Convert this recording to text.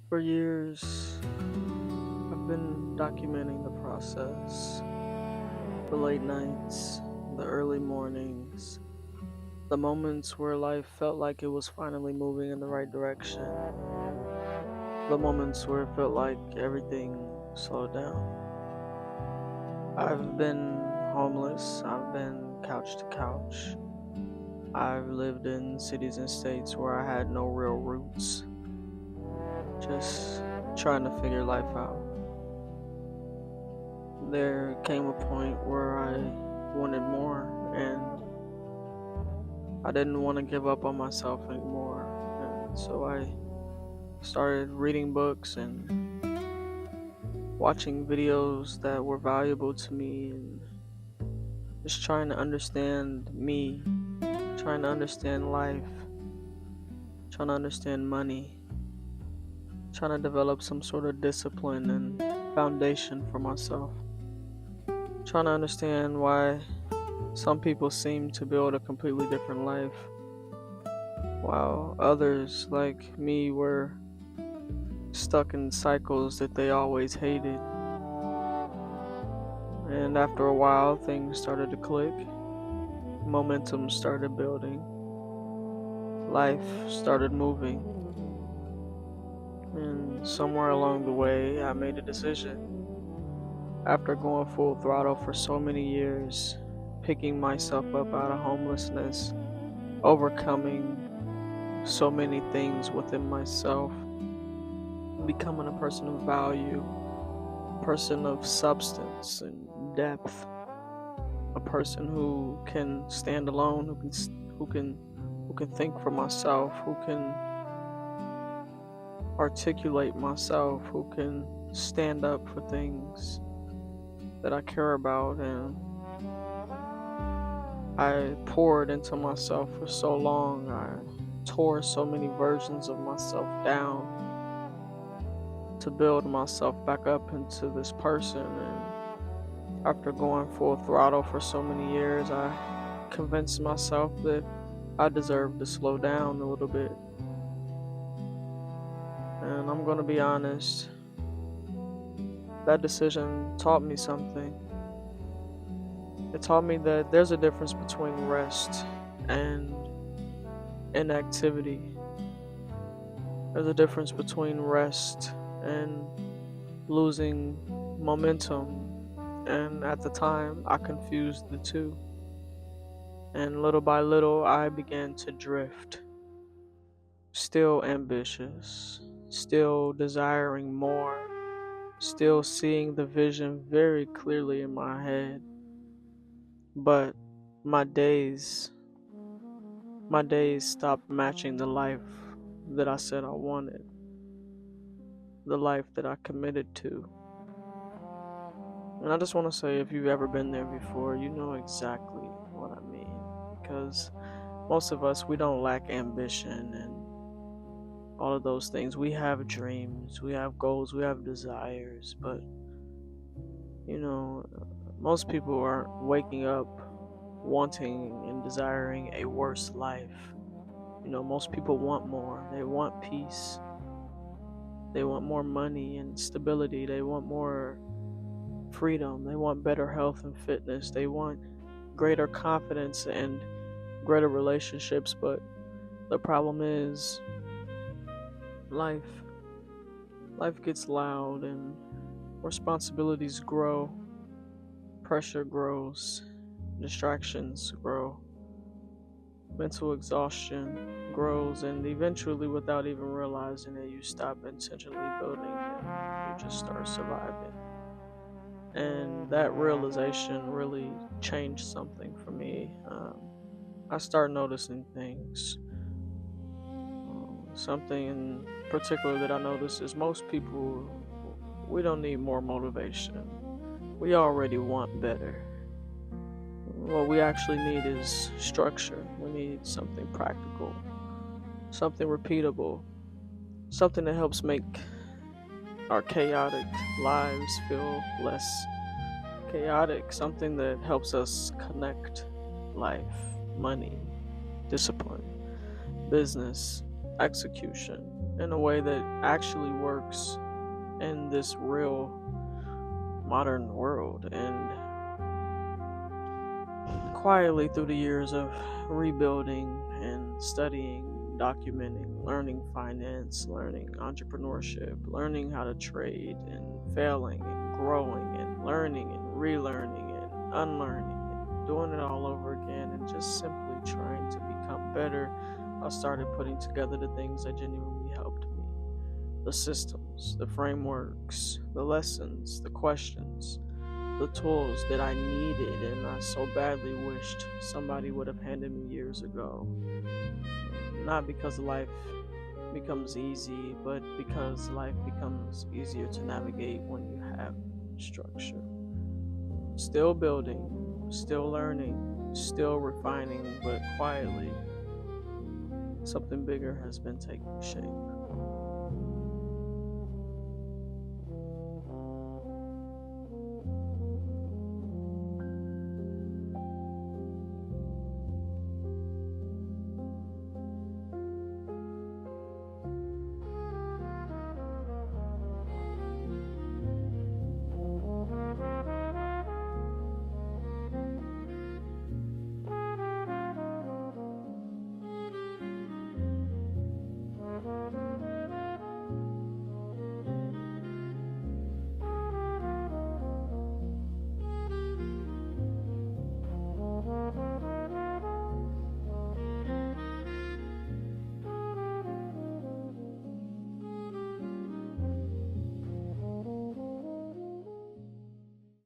For years, I've been documenting the process, the late nights, the early mornings, the moments where life felt like it was finally moving in the right direction, the moments where it felt like everything slowed down. I've been homeless, I've been couch to couch, I've lived in cities and states where I had no real roots, just trying to figure life out. There came a point where I wanted more and I didn't want to give up on myself anymore. And so I started reading books and watching videos that were valuable to me and just trying to understand me, trying to understand life, trying to understand money, trying to develop some sort of discipline and foundation for myself, trying to understand why some people seem to build a completely different life, while others, like me, were stuck in cycles that they always hated. And after a while, things started to click, momentum started building, life started moving, and somewhere along the way, I made a decision. After going full throttle for so many years, picking myself up out of homelessness, overcoming so many things within myself, becoming a person of value, a person of substance and depth, a person who can stand alone, who can think for myself, who can articulate myself, who can stand up for things that I care about. And I poured into myself for so long. I tore so many versions of myself down to build myself back up into this person. And after going full throttle for so many years, I convinced myself that I deserved to slow down a little bit. And I'm going to be honest, that decision taught me something. It taught me that there's a difference between rest and inactivity. There's a difference between rest and losing momentum. And at the time, I confused the two. And little by little, I began to drift. Still ambitious, still desiring more, still seeing the vision very clearly in my head. But my days, my days stopped matching the life that I said I wanted, the life that I committed to. And I just want to say, if you've ever been there before, you know exactly what I mean. Because most of us, we don't lack ambition and all of those things. We have dreams, we have goals, we have desires, but you know, most people aren't waking up wanting and desiring a worse life. Most people want more. They want peace. They want more money and stability. They want more freedom. They want better health and fitness. They want greater confidence and greater relationships. But the problem is life. Life gets loud and responsibilities grow. Pressure grows. Distractions grow. Mental exhaustion grows, and eventually, without even realizing it, you stop intentionally building and you just start surviving. And that realization really changed something for me. I started noticing things. Something in particular that I noticed is most people, we don't need more motivation. We already want better. What we actually need is structure. We need something practical, something repeatable, something that helps make our chaotic lives feel less chaotic, something that helps us connect life, money, discipline, business, execution. in a way that actually works in this real modern world. And quietly through the years of rebuilding and studying, documenting, learning finance, learning entrepreneurship, learning how to trade, and failing and growing and learning and relearning and unlearning and doing it all over again and just simply trying to become better, I started putting together the things that genuinely helped me: the systems, the frameworks, the lessons, the questions, the tools that I needed and I so badly wished somebody would have handed me years ago. Not because life becomes easy, but because life becomes easier to navigate when you have structure. Still building, still learning, still refining, but quietly, something bigger has been taking shape.